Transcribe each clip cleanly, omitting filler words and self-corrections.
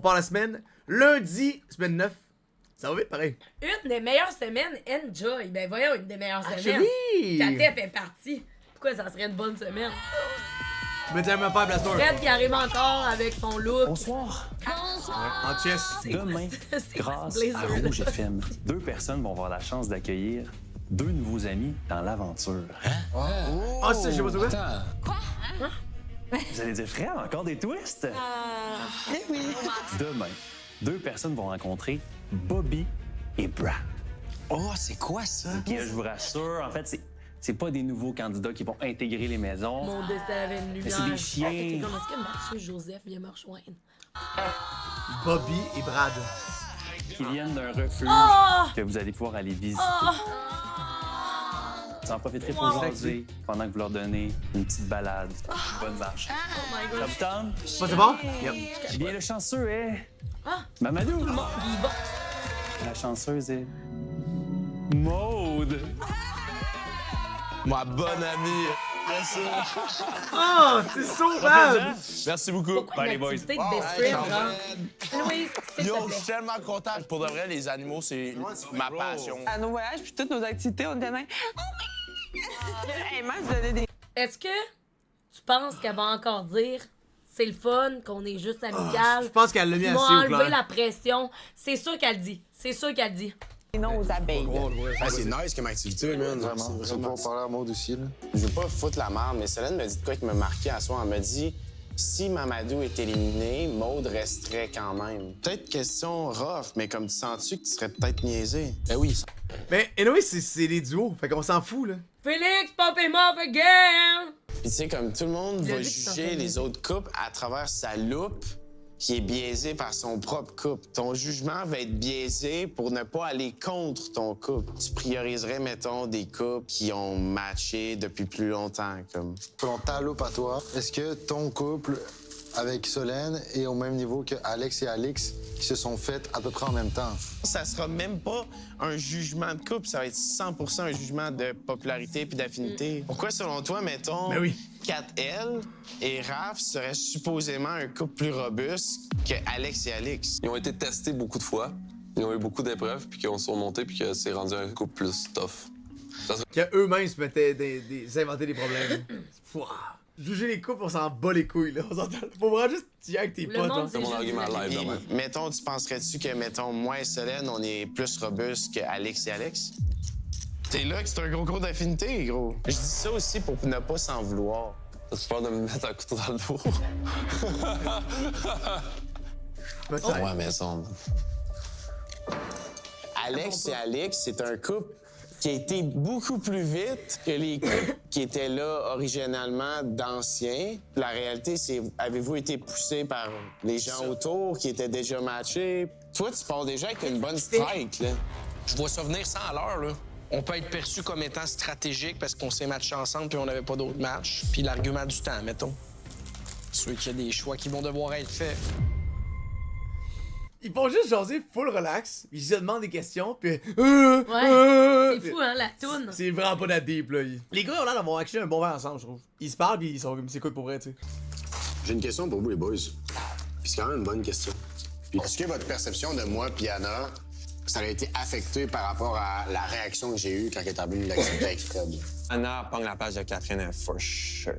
part la semaine. Lundi, semaine 9. Ça va vite, pareil. Une des meilleures semaines, enjoy. Ben voyons, une des meilleures semaines. Chérie! Katé fait partie. Pourquoi ça serait une bonne semaine? Mais t'aimes me faire Blaster. Fred qui arrive encore avec son look. Bonsoir. En chess. Demain, C'est grâce Blazer, à là. Rouge FM, 2 personnes vont avoir la chance d'accueillir 2 nouveaux amis dans l'aventure. Ah, c'est, je sais pas quoi. Attends. Vous allez dire, frère, encore des twists? Demain, 2 personnes vont rencontrer Bobby et Brad. Oh, c'est quoi ça? Puis je vous rassure, en fait, c'est pas des nouveaux candidats qui vont intégrer les maisons. Mon destin avait une lumière. c'est des chiens. T'es comme, est-ce que Mathieu Joseph vient me rejoindre? Bobby et Brad. Qui viennent d'un refuge Oh! que vous allez pouvoir aller visiter. Oh! Vous en profiterez pour Wow. jaser pendant que vous leur donnez une petite balade, une bonne marche. Oh my Ça god. vous tente? Pas c'est bon? Yep. Eh bien, le chanceux est... Ah! Mamadou! Il va. La chanceuse est... Maude! Ma bonne amie. Merci. Oh, c'est sauvage! Merci beaucoup. Pourquoi Bye, les une boys. activité de best friend, genre? Anyway, s'il Yo, te je plaît. suis tellement content. Pour de vrai, les animaux, c'est ma passion. À nos voyages puis toutes nos activités, on était même. Hey, moi, je donnais des. Est-ce que tu penses qu'elle va encore dire c'est le fun, qu'on est juste amical? Ah, Je pense qu'elle l'a mis Tu assez m'as au enlevé clair. la pression. C'est sûr qu'elle dit. C'est sûr qu'elle dit. noms aux abeilles. Ah, c'est nice comme activité, man. Vraiment. C'est Je vais pouvoir parler à Maud aussi. Là. Je veux pas foutre la merde, mais Solène me dit de quoi qui m'a marqué à soi. Elle m'a dit si Mamadou est éliminé, Maud resterait quand même. Peut-être question rough, mais comme tu sens-tu que tu serais peut-être niaisé? Ben oui. Mais anyway, c'est des duos. Fait qu'on s'en fout, là. Félix, pop him up again! Puis tu sais, comme tout le monde Il a va dit qu'il s'en juger fait les autres couples à travers sa loupe qui est biaisée par son propre couple. Ton jugement va être biaisé pour ne pas aller contre ton couple. Tu prioriserais, mettons, des couples qui ont matché depuis plus longtemps, comme... Selon ta loupe à toi, est-ce que ton couple avec Solène est au même niveau que Alex et Alix qui se sont faits à peu près en même temps? Ça sera même pas un jugement de couple, ça va être 100% un jugement de popularité puis d'affinité. Pourquoi, selon toi, mettons, Ben oui. 4L et Raph seraient supposément un couple plus robuste que Alex et Alix? Ils ont été testés beaucoup de fois. Ils ont eu beaucoup d'épreuves, puis qu'ils ont surmonté, puis que c'est rendu un couple plus tough. Qu'eux-mêmes se mettaient inventer des problèmes. Pouah. Juger les couples, on s'en bat les couilles, là. On s'entend. Faut vraiment juste y aller avec tes Le potes, monde hein. dit C'est mon juste argument la live, Puis, demain. mettons, tu penserais-tu que, mettons, moi et Solène, on est plus robustes que Alex et Alex? T'es là que c'est un gros d'affinité, gros. Je dis ça aussi pour ne pas s'en vouloir. T'as-tu peur de me mettre un couteau dans le dos? Peut-être. Ouais, mais ça... Alex et Alex, c'est un couple qui a été beaucoup plus vite que les couples qui étaient là originalement d'anciens. La réalité, c'est avez-vous été poussé par les gens autour qui étaient déjà matchés? Toi, tu pars déjà avec une bonne strike, là. Je vois ça venir 100 à l'heure, là. On peut être perçu comme étant stratégique parce qu'on s'est matché ensemble puis on n'avait pas d'autres matchs. Puis l'argument du temps, mettons. Soit qu'il y a des choix qui vont devoir être faits. Ils vont juste jaser full relax. Ils se demandent des questions, puis. Ouais. C'est fou, hein, la toune. C'est vraiment pas la deep, là. Les gars ont l'air d'avoir acheté un bon verre ensemble, je trouve. Ils se parlent, puis ils sont comme c'est quoi pour vrai, tu sais. J'ai une question pour vous, les boys. Puis c'est quand même une bonne question. Puis est-ce que votre perception de moi puis Anna, ça a été affecté par rapport à la réaction que j'ai eue quand elle est venue l'activité avec Fred? Anna pogne la place de Catherine, for sure.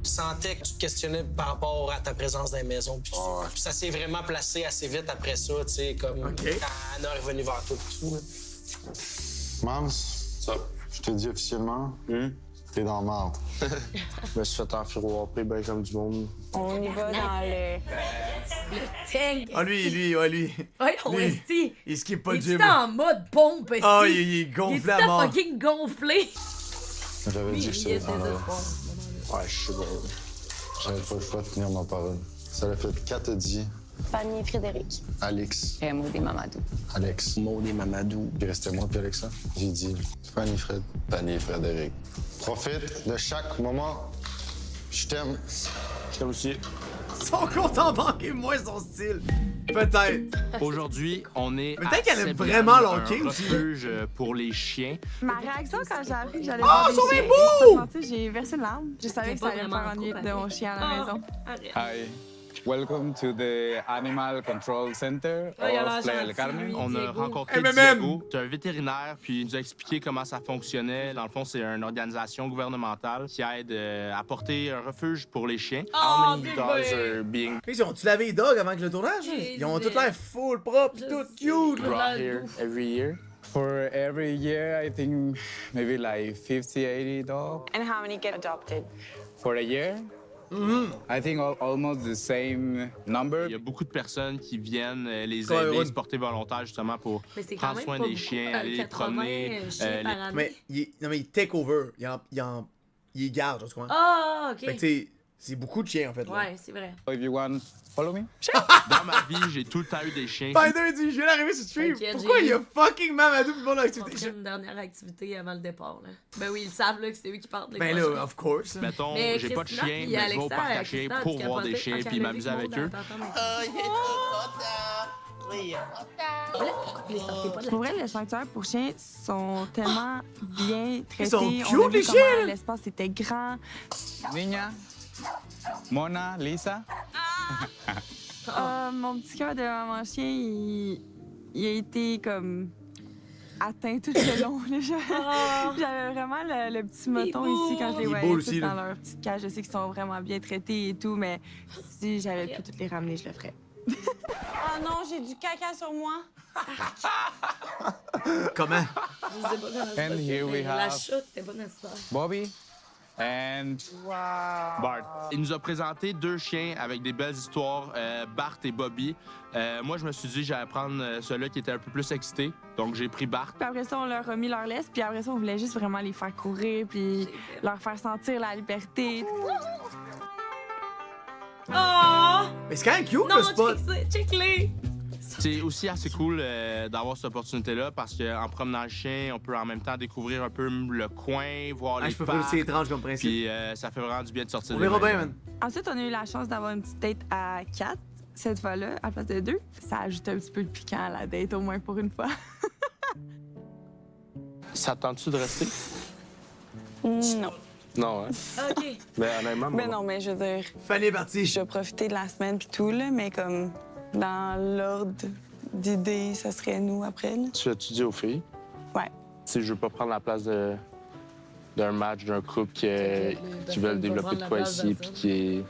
Je sentais que tu te questionnais par rapport à ta présence dans la maison. Puis puis ça s'est vraiment placé assez vite après ça, tu sais, comme OK. quand Anna est revenue vers toi et tout. Là. Mams, je te dis officiellement, t'es dans le marde. Je me suis fait enfiroiper bien comme du monde. On y va dans le. Tank. Ah, lui, ouais, lui. Ouais, on Lui, restit. il skip pas Il le gym. est en mode pompe, ici. Ah, il est gonflé à Il est mort. fucking gonflé. J'avais dit que je Il serais était dans là. désespoir. Ouais, je sais pas. J'avais pas le choix de tenir ma parole. Ça l'a fait 4 dit. Fanny et Frédéric. Alex. Et Maud et Mamadou. Alex. Maud et Mamadou. Il restait moi puis Alexa. J'ai dit Fanny, Fred. Fanny et Frédéric. Profite de chaque moment. Je t'aime. Comme si... Son compte en banque est moins son style. Peut-être. Aujourd'hui, on est Peut-être à qu'elle aime Sebian, vraiment un l'hockey aussi. refuge pour les chiens. Ma réaction quand j'ai appris que j'allais Ah, voir des sont bien chiens, beaux! je j'ai versé une larme. Je savais T'es que pas ça allait me vraiment faire en ennuyer couple de mon avec. chien à la maison. Arrête. Hi. Welcome to the Animal Control Center Ah, il a l'air of Playa del gentil, Carmen. lui. On a Diego. rencontré MMM. Diego. C'est un vétérinaire, puis il nous a expliqué comment ça fonctionnait. Dans le fond, c'est une organisation gouvernementale qui aide à apporter un refuge pour les chiens. Oh, How many bébé! dogs are being Ils ont-tu lavé les dogs avant que le tournage? Ils ont tout l'air full propre, Je tout sais. cute. Là. brought here every year? For every year, I think maybe like 50, 80 dogs. And how many get adopted? For a year, I think almost the same number. Il y a beaucoup de personnes qui viennent les Ouais, aider, ouais. se porter volontaire justement pour Mais c'est quand prendre même soin pas des beaucoup, chiens, aller les 80 promener. chiens par année. Mais non, mais il take over. Il garde, tu comprends? Ah, ok. Fait que tu sais, c'est beaucoup de chiens en fait. Là. Ouais, c'est vrai. If you want, follow me. Dans ma vie, j'ai tout le temps eu des chiens. Spider dit, je viens d'arriver sur stream. T'inquiète, Pourquoi j'ai- il y a fucking Mamadou pour On l'activité? ferait une dernière activité avant le départ. Là. Ben oui, ils savent là, que c'est eux qui partent les Ben prochains. là, of course. Mettons, Mais j'ai pas de Christina chien, puis mais je vais au Alexa, parc à chiens Christina, pour tu voir des capotais chiens quand puis elle a m'amuser vu avec que eux. Maud, elle t'entendait. Pourquoi vous les sortez pas de la Pour vrai, les sanctuaires pour chiens sont tellement bien traités. sont On a cute, vu les comment chiens, là. l'espace était grand. Niña, Mona, Lisa. Mon petit cœur de maman chien, il a été comme atteint tout le long. Là. Ah. J'avais vraiment le petit moton beau. ici quand je les Il est voyais beau tous aussi, dans là. leur petite cage. Je sais qu'ils sont vraiment bien traités et tout, mais si j'avais pu toutes les ramener, je le ferais. Oh non, j'ai du caca sur moi. Comment? Je sais pas comment c'est And possible, here we mais la have- chute, c'était pas nécessaire. Bobby and Bart. Il nous a présenté 2 chiens avec des belles histoires, Bart et Bobby. Moi, je me suis dit j'allais prendre ceux-là qui étaient un peu plus excités. Donc, j'ai pris Bart. Puis après ça, on leur a mis leur laisse, puis après ça, on voulait juste vraiment les faire courir, puis leur faire sentir la liberté. Oh! Mais c'est quand même cute Non, le spot. check-les! C'est aussi assez cool d'avoir cette opportunité-là parce qu'en promenant le chien, on peut en même temps découvrir un peu le coin, voir Ah, les je peux pas parcs. aussi étrange comme principe. Puis ça fait vraiment du bien de sortir On des verra bien, maisons. man. Ensuite, on a eu la chance d'avoir une petite date à 4, cette fois-là, à la place de 2. Ça ajoute un petit peu de piquant à la date, au moins pour une fois. Ça te tente-tu de rester? Non. Non, hein? OK. Ben, honnêtement, moi, Mais non, mais je veux dire, Fanny est partie. je vais profiter de la semaine puis tout, là, mais comme dans l'ordre d'idées, ça serait nous après, là. tu l'as-tu dit aux filles? Ouais. Tu sais, je veux pas prendre la place d'un match, d'un couple qui personne veulent va développer prendre de la quoi place ici, de puis ça. qui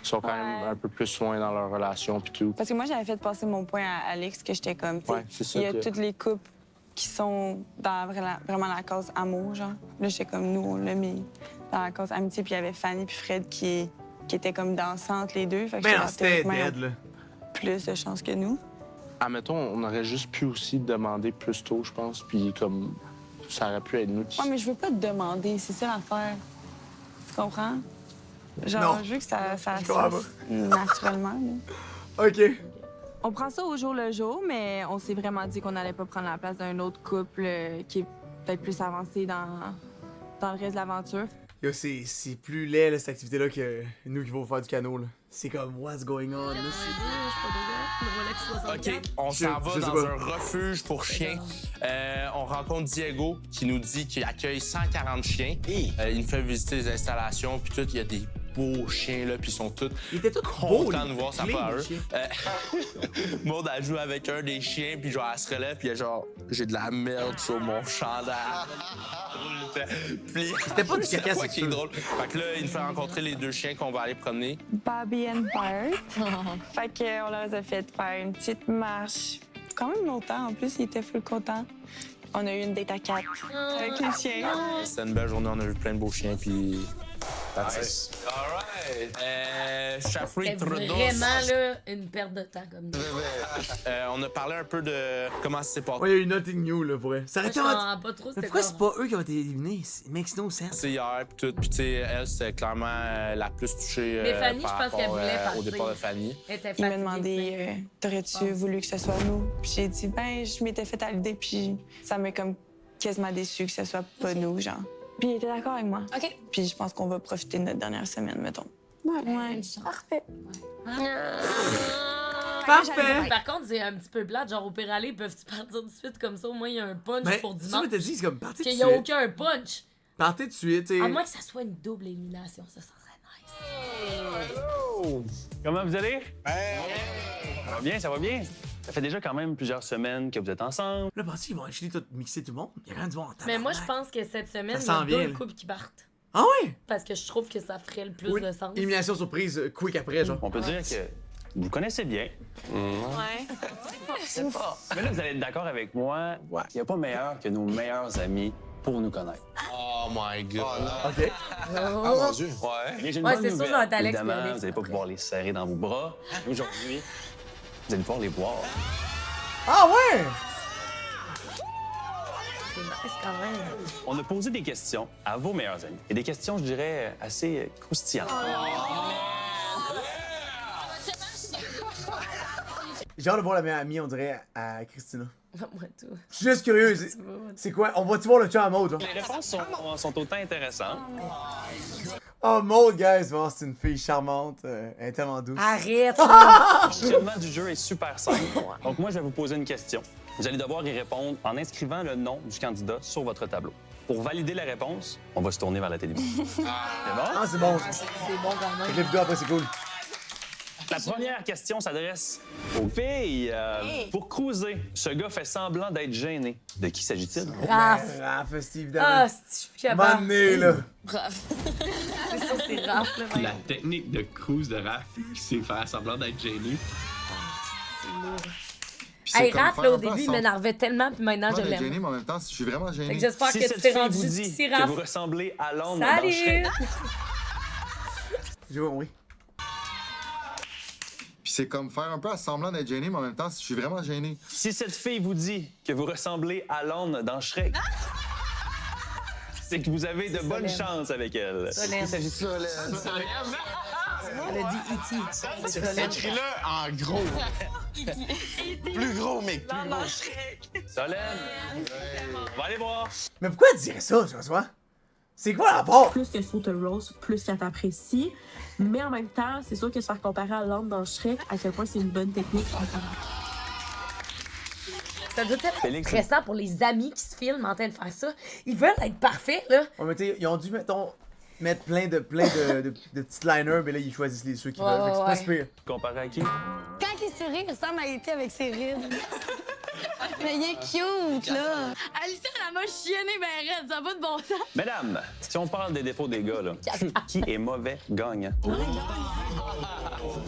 sont quand même Ouais. un peu plus loin dans leur relation, puis tout. Parce que moi, j'avais fait passer mon point à Alex, que j'étais comme, tu sais, Ouais, c'est ça il y a que- toutes les couples qui sont dans vraiment la cause amour, genre. Là, j'étais comme, nous, on l'a mis dans la cause amitié, puis il y avait Fanny puis Fred qui étaient comme dansantes, les deux. Fait que Ben j'étais non, là, c'était théoriquement, ils ont dead, là. plus de chance que nous. Admettons, on aurait juste pu aussi demander plus tôt, je pense, puis comme ça aurait pu être nous qui... Ouais, mais je veux pas te demander, c'est ça l'affaire. Tu comprends? Genre, Non. je veux que ça se Je comprends fasse naturellement. Là. OK. On prend ça au jour le jour, mais on s'est vraiment dit qu'on n'allait pas prendre la place d'un autre couple qui est peut-être plus avancé dans le reste de l'aventure. Yo, c'est plus laid, là, cette activité-là, que nous qui vont faire du canot, là. C'est comme, what's going on, là? OK, on Je- s'en va je sais dans pas. un refuge pour chiens. On rencontre Diego qui nous dit qu'il accueille 140 chiens. Il nous fait visiter les installations, puis tout. Il y a des beaux chiens, là, puis ils sont tous Ils étaient tous beaux, contents les de voir sa clés, part. les chiens. Maud, elle joue avec un des chiens, puis genre, elle se relève, puis elle est genre, j'ai de la merde sur mon chandail. Puis C'était pas du c'est caca, quoi c'est qui est sûr. drôle. Fait que là, il nous fait rencontrer les 2 chiens qu'on va aller promener. Bobby and Bart. Fait qu'on leur a fait faire une petite marche. Quand même longtemps, en plus, ils étaient full contents. On a eu une date à 4 avec les chiens. C'était une belle journée, on a vu plein de beaux chiens, puis... That's it. All right. Chaffrey C'était Trudeau. vraiment là, une perte de temps comme ça. On a parlé un peu de comment ça s'est passé. Ouais, il y a eu nothing new, là, pour vrai. Ça Moi, aurait je été... comprends pas trop Mais c'était pourquoi quoi. c'est pas eux qui ont été éliminés? It makes no sense. C'est hier, puis tout. Puis, tu sais, elle, c'était clairement la plus touchée Mais Fanny, par je pense qu'elle rapport, voulait partir. au départ de Fanny. Elle était Il m'a fatiguée, demandé t'aurais-tu voulu que ce soit nous? Puis j'ai dit ben je m'étais fait à l'idée puis ça m'a comme quasiment déçu que ce soit pas nous genre. Puis il était d'accord avec moi. OK. Puis je pense qu'on va profiter de notre dernière semaine mettons. Ouais. Parfait. Parfait! Par contre, c'est un petit peu plate. Genre, au pire aller, peuvent-tu partir tout de suite comme ça? Au moins, il y a un punch Ben, pour tu sais, dimanche. t'as dit, c'est comme, partez Qu'il de n'y a suite. aucun punch. Partez de suite, tu sais. À moins que ça soit une double élimination, ça serait nice. Yo! Comment vous allez? Ça va bien, ça va bien. Ça fait déjà quand même plusieurs semaines que vous êtes ensemble. Là, pensez qu'ils vont acheter tout, mixer tout le monde. Il y a rien de bon en Mais moi, je pense que cette semaine, il y Ça a s'en vient, 2 là. couples qui partent. Ah ouais? Parce que je trouve que ça ferait le plus Oui. de sens. Élimination surprise, quick après, genre. On peut dire que vous connaissez bien. Ouais. C'est pas. Mais là, vous allez être d'accord avec moi. Il n'y a pas meilleur que nos meilleurs amis pour nous connaître. Oh my God. OK. Ah, mon Dieu. Ouais. J'ai une Ouais, bonne c'est sûr, nouvelle. ça va être Alex Évidemment, et Alex. vous n'allez pas pouvoir les serrer dans vos bras. Aujourd'hui, vous allez pouvoir les boire. Ah ouais? C'est nice quand même. On a posé des questions à vos meilleurs amis. Et des questions, je dirais, assez croustillantes. J'ai hâte de voir la meilleure amie, on dirait, à Christina. Moi, tout. Je suis juste curieux. C'est quoi? On va-tu voir le chat à Maud, genre? Les réponses sont autant intéressantes. Oh, Maud, guys, oh, c'est une fille charmante. Elle est tellement douce. Arrête! Le fonctionnement du jeu est super simple. Donc moi, je vais vous poser une question. Vous allez devoir y répondre en inscrivant le nom du candidat sur votre tableau. Pour valider la réponse, on va se tourner vers la télévision. C'est bon? Ah, c'est bon. C'est bon quand même. Les vidéos après, c'est cool. La première question s'adresse aux filles. Pour cruiser, ce gars fait semblant d'être gêné. De qui s'agit-il? Raph. Raph, c'est évidemment. Ah, c'est je suis capable. Mané, là. C'est ça, c'est Raph, là. La technique de cruise de Raph, c'est faire semblant d'être gêné. C'est lourd. Puis c'est Hey, comme Raph, faire là, au un peu début, il ensemble. m'énervait tellement, puis maintenant, je Moi, d'être l'aime. gêné, mais en même temps, je suis vraiment Fait gêné. que j'espère Si que tu cette t'es fille rendu vous dit jusqu'ici, que Raph. vous ressemblez à Londres dans Salut! Shrek, J'ai compris. Puis c'est comme faire un peu à semblant d'être gêné, mais en même temps, je suis vraiment gêné. si cette fille vous dit que vous ressemblez à Londres dans Shrek, c'est que vous avez de bonnes Solène. chances avec elle. Solène. Il s'agit de Elle a dit E.T. C'est Solène. Écris-le en gros. Plus gros, mec. Plus gros. Solène. On va aller voir. Mais pourquoi elle dirait ça, François? C'est quoi le rapport? Plus que sur te rose, plus qu'elle t'apprécie. Mais en même temps, c'est sûr que se faire comparer à Londres dans Shrek, à quel point c'est une bonne technique. Ça doit être Félix. stressant pour les amis qui se filment en train de faire ça. Ils veulent être parfaits, là. Ouais, mais tu sais, ils ont dû, mettons, mettre plein de petites liners, mais là, ils choisissent les ceux qui Ouais, veulent. Fait que c'est pas ouais. si pire. Comparé à qui? Quand il sourit, il ressemble à E.T. avec ses rides. Mais il est cute, là. Alicia, elle m'a chienné ben raide, ça n'a pas de bon sens. Mesdames, si on parle des défauts des gars, là, qui est mauvais gagnant? Moi,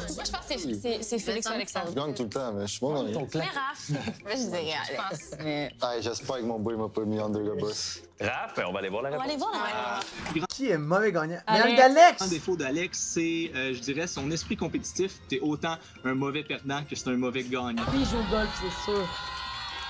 je pense que c'est Félix ou Je Alexandre. gagne tout le temps, mais je suis bon dans rien. Mais Raph. Moi, je dirais Alex. Hey, j'espère que mon boy m'a pas mis under le bus. Raph, on va aller voir la On va réponse. aller voir. Qui est mauvais gagnant? Mais Alex. Alex! Un défaut d'Alex, c'est, je dirais, son esprit compétitif. T'es autant un mauvais perdant que c'est un mauvais gagnant. Lui, il joue au golf, c'est sûr.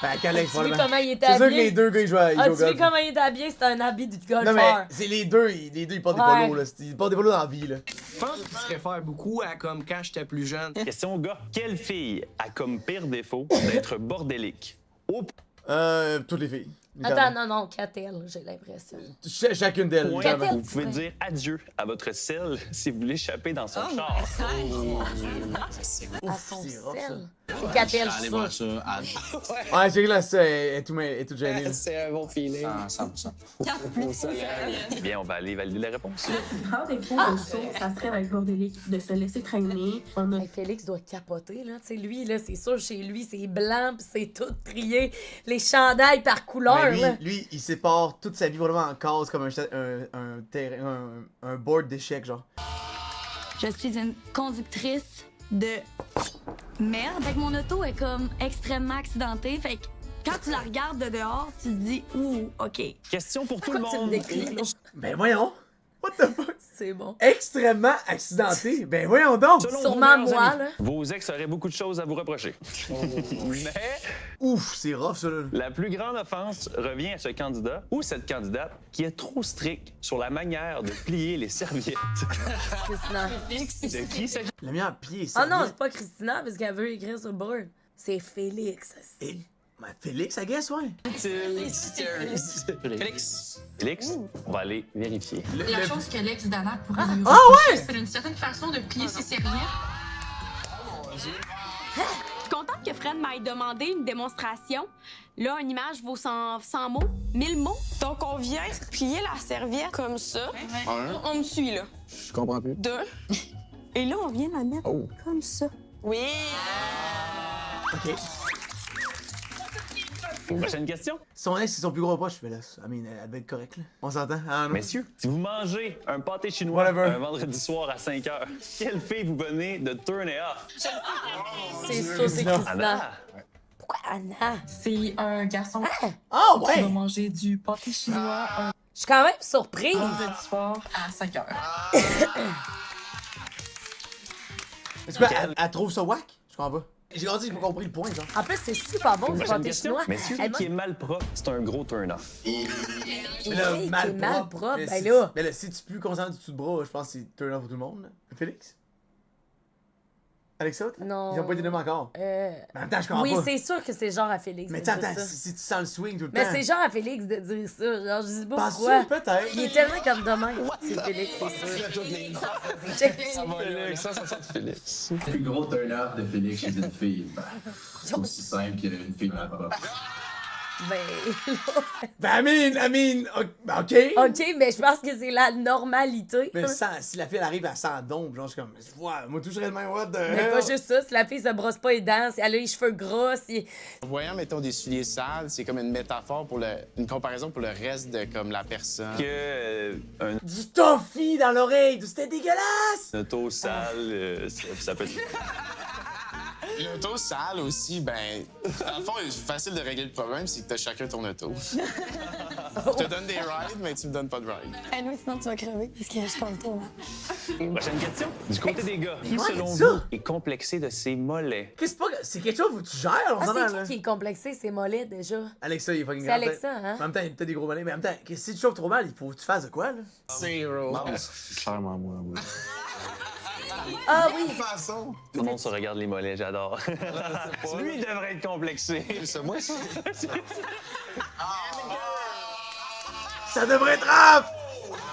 Ben, avec Alex, As-tu vu probablement. comment il était C'est sûr que habillé? les deux gars, ils jouent au As-tu vu golf. comment il était habillé? C'est un habit du golfeur. Non, mais c'est les deux, ils portent Ouais. des polos, là. Ils portent des polos dans la vie, là. Je pense qu'il se réfère beaucoup à comme quand j'étais plus jeune. Question au gars. Quelle fille a comme pire défaut d'être bordélique? Toutes les filles. Attends, non, Catel, j'ai l'impression. Chacune d'elles. Point. littéralement. Vous pouvez dire adieu à votre selle si vous l'échappez dans son char. À son c'est rough, sel. C'est Catel, je suis Allez sûre. voir ça. Ouais, j'ai là, ça, elle est toute gênée. là. C'est un bon feeling. 100%. Bien, on va aller valider la réponse. Un défaut de ça, ça serait d'être bordélique, de se laisser traîner. On a Hey, Félix doit capoter, là. Tu sais, lui, là, c'est sûr, chez lui, c'est blanc, pis c'est tout trié. Les chandails par couleur, Mais là. lui, il sépare toute sa vie vraiment en cases comme un board d'échecs, genre. Je suis une conductrice de merde. Fait que mon auto est comme extrêmement accidentée. Fait que quand tu la regardes de dehors, tu te dis « Ouh, OK ». Question pour tout le Pourquoi tu me monde. décris, là? Ben voyons! What the fuck? C'est bon. Extrêmement accidenté! Ben voyons donc! Selon Sûrement vos meilleurs moi, amis, là. Vos ex auraient beaucoup de choses à vous reprocher. Mais Ouf, c'est rough, ça, là. la plus grande offense revient à ce candidat ou cette candidate qui est trop strict sur la manière de plier les serviettes. Christina. De qui s'agit? Le mien pied, Ah c'est. non, c'est pas Christina, parce qu'elle veut écrire sur le board. C'est Félix, Et- aussi. Ben, Félix, I guess, ouais. Félix. Félix, on va aller vérifier. La chose que l'ex d'Anna pourrait lui Ah ouais! c'est une certaine façon de plier ses serviettes. Je suis contente que Fred m'aille demandé une démonstration. Là, une image vaut 100 mots, 1000 mots. Donc, on vient plier la serviette comme ça. On me suit, là. Je comprends plus. 2. Et là, on vient la mettre comme ça. Oui! OK. Prochaine question. Son ex, c'est son plus gros reproche. Mais là, elle va être correcte, là. On s'entend? Ah, non? Messieurs, si vous mangez un pâté chinois Whatever. un vendredi soir à 5 h, quelle fille vous venez de turn it off? C'est ça, c'est Christina. Anna. Pourquoi Anna? C'est un garçon Ah, qui ouais! va manger du pâté chinois un Je suis quand même surprise. vendredi soir à 5 h. Est-ce qu'elle trouve ça whack? Je comprends pas. J'ai grandi, j'ai pas compris le point, genre. En plus, c'est super bon, du Prochaine pâté question. chinois. Messieurs, Elle qui est mal propre, c'est un gros turn-off. Une Mais là, fille qui est mal propre, Mais ben si- là. Mais là, si tu plus conscient du dessous de bras, je pense que c'est turn off pour tout le monde, là. Félix? Alexa? Non. Ils ont pas été nommés encore. Mais en même temps, je comprends Oui, pas. c'est sûr que c'est genre à Félix. Mais de dire attends, ça. si tu sens le swing tout le Mais temps. c'est genre à Félix de dire ça. Genre, je sais pas Penses-tu? pourquoi. Peut-être. Il est tellement comme demain. C'est Félix, c'est sûr. Check. Ça sort de Félix. Le plus gros turn-off de Félix chez une fille, c'est aussi simple qu'une fille mal propre. Ben, Ben, I mean, OK. OK, mais je pense que c'est la normalité. Mais si la fille elle arrive à 100 dompes, genre, je suis comme, ouais, moi, toucherais de même, what the Mais hell? pas juste ça, si la fille se brosse pas les dents, si elle a les cheveux gras, si... En voyant, mettons, des souliers sales, c'est comme une métaphore pour une comparaison pour le reste de comme la personne. Un Du toffee dans l'oreille, c'était dégueulasse! auto sale, ça peut être... L'auto sale aussi, ben, dans le fond, c'est facile de régler le problème, c'est que t'as chacun ton auto. Je te donne des rides, mais tu me donnes pas de rides. Eh oui, sinon tu vas crever parce que je compte trop. Prochaine question. Du côté des gars, qui, Ouais, selon ça. vous, est complexé de ses mollets? C'est quelque chose que tu gères, on Ah, s'entend, c'est là. qui est complexé, c'est mollet, déjà? Alexa, il est fucking C'est grand, Alexa, peut-être. hein? En même temps, il a peut-être des gros mollets, mais en même temps, si tu chauffes trop mal, il faut que tu fasses de quoi, là? Zero. Clairement, moi, oui. Ah oui! Façon. Tout le monde se regarde les mollets, j'adore. Lui, il devrait être complexé. C'est moi, ça? Ça devrait être rap!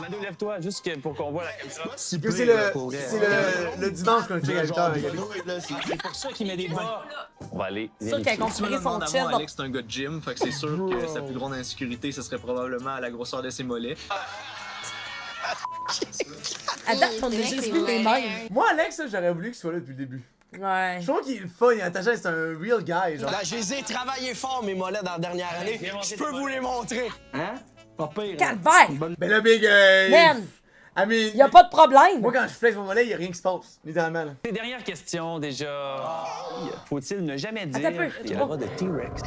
Mado, lève-toi, juste pour qu'on voit la caméra. Que c'est le dimanche qu'on check à 8h. C'est pour ça qu'il met des bas. On va aller. Sûr qu'elle a Si tu me comparé son demandes à chest. moi, Alex, c'est un gars de gym, fait que c'est sûr que sa plus grande insécurité, ce serait probablement la grosseur de ses mollets. Attends, on est juste vu les mêmes. Moi, Alex, là, j'aurais voulu qu'il soit là depuis le début. Ouais. Je trouve qu'il est fun, il est attachant, c'est un real guy, genre. Là, je les ai travaillés fort, mes mollets, dans la dernière année. Je peux vous les montrer. Hein? Pas pire. Calvaire! Ben là, Big, Man, I mean, y a pas de problème. moi, quand je flex mon mollet, il y a rien qui se passe, littéralement, là. Les dernières questions, déjà. Faut-il ne jamais dire Attends un peu, il y aura de T-Rex?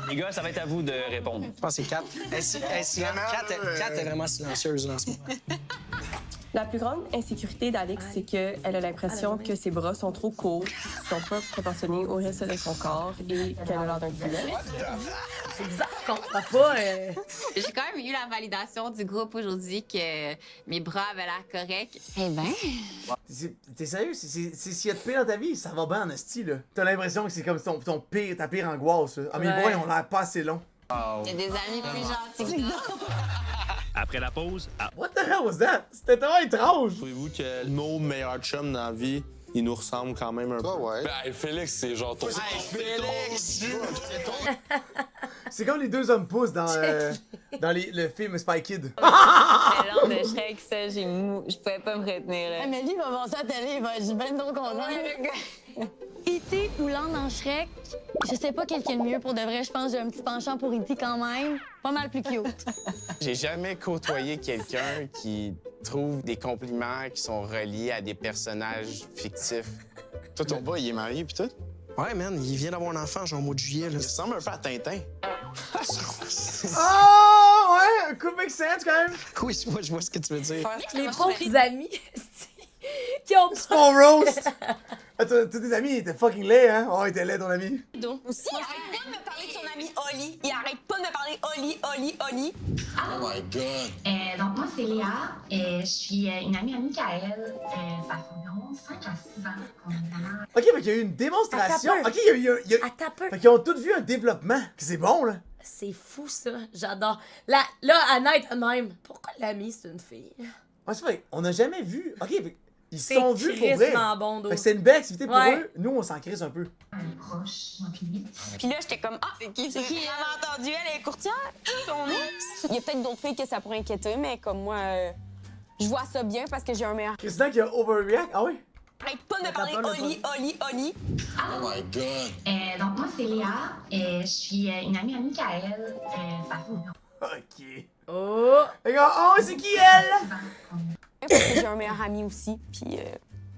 Les gars, ça va être à vous de répondre. Je pense que c'est 4. Kat est vraiment silencieuse là, en ce moment. La plus grande insécurité d'Alex, c'est qu'elle a l'impression que ses bras sont trop courts, sont pas proportionnés au reste de son corps et qu'elle a l'air d'un poulet. C'est bizarre qu'on voit pas. J'ai quand même eu la validation du groupe aujourd'hui que mes bras avaient l'air corrects. Eh ben. T'es sérieux? S'il y a de pire dans ta vie, ça va bien en esti, là. T'as l'impression que c'est comme ta pire angoisse, là. Ah, mes Ouais. bras, ils ont l'air pas assez longs. Il y a des amis plus gentils. Après la pause, What the hell was that? C'était tellement étrange! Trouvez-vous que nos meilleurs chums dans la vie, ils nous ressemblent quand même un peu? ouais. Ben, Félix, c'est genre ton. Félix! C'est comme les deux hommes pousses dans le film Spy Kid. Le long de Shrek, ça, je pouvais pas me retenir. Là. Mais lui, il va voir ça à la télé, il va être bien trop content. E.T. ou Land dans Shrek, je sais pas quel qui est le mieux pour de vrai. Je pense que j'ai un petit penchant pour E.T. quand même. Pas mal plus cute. J'ai jamais côtoyé quelqu'un qui trouve des compliments qui sont reliés à des personnages fictifs. Toi, ton gars, il est marié pis tout? Ouais, man, il vient d'avoir un enfant, genre au mois de juillet. Là. Il ressemble un peu à Tintin. Oh, ouais, un coup make sense quand même. Oui, moi, je vois ce que tu veux dire. Les pauvres amis qui ont C'est mon roast! Ah, tous tes amis étaient fucking laids, hein? Oh, il était laid, ton ami. Donc, aussi, il arrête pas de me parler de son ami Oli. Il arrête pas de me parler Oli. Oh my God! Donc, moi, c'est Léa. Je suis une amie à Michael. Ça fait environ 5 à 6 ans qu'on est vraiment. Ok, fait qu'il y a eu une démonstration. Attends un Ok, il y a. Attends peu. Fait qu'ils ont tous vu un développement. Que c'est bon, là. C'est fou, ça. J'adore. Là, Anna est elle-même. Pourquoi l'ami, c'est une fille? Ouais, c'est vrai. On n'a jamais vu. Ok, fait ils se C'est sont vus pour vrai. crissement bon, Fait que c'est une belle activité pour Ouais. eux. Nous, on s'en crisse un peu. On est proches, moi puis lui. Puis là, j'étais comme, c'est qui? J'avais entendu, elle est courtière. Son ex. Il y a peut-être d'autres filles que ça pourrait inquiéter, mais comme moi, Je vois ça bien parce que j'ai un meilleur. Christina qui a overreact? Ah oui? Arrête pas de me parler Oli. Oh my God! Donc, moi, c'est Léa. Je suis une amie à Michael. Ça fait environ Ok. Oh! Regarde, oh, c'est qui elle? parce que j'ai un meilleur ami aussi, puis